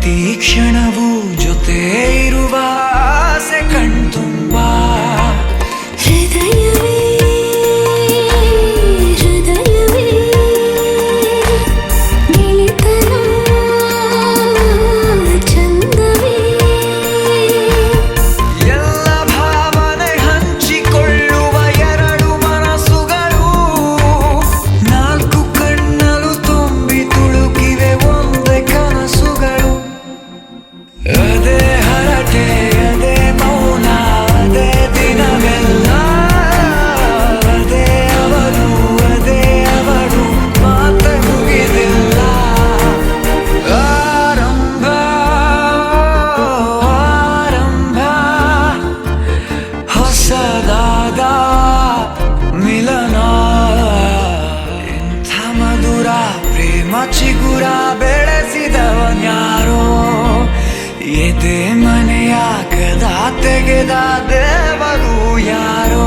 ಪ್ರತಿ ಕ್ಷಣವೂ ಜೊತೆ ಇರುವ ಆಸೆ ಕಣ್ತುಂಬ ಹೃದಯವೇ ಹೃದಯವೇ ಗೆಳೆತನ ಚಂದವೇ ಎಲ್ಲ ಭಾವನೆ ಹಂಚಿಕೊಳ್ಳುವ ಎರಡು ಮನಸ್ಸುಗಳು ನಾಲ್ಕು ಕಣ್ಣಲು ತುಂಬಿ ತುಳುಕಿವೆ ಒಂದೇ ಕನಸುಗಳು ಅದೇ ಹರಟೆ ಅದೇ ಮೌನ ಅದೇ ದಿನವೆಲ್ಲ ಅದೇ ಅವನು ಅದೇ ಅವಳು ಮಾತೆ ಮುಗಿದಿಲ್ಲ ಆರಂಭ ಆರಂಭ ಹೊಸದಾದ ಮಿಲನ ಇಂಥ ಮಧುರ ಪ್ರೇಮ ಚಿಗುರ ಬೆಳೆಸಿದವನ್ಯಾರೋ ಎದೆ ಮನೆಯ ಕದ ತೆಗೆದ ದೇವರು ಯಾರೋ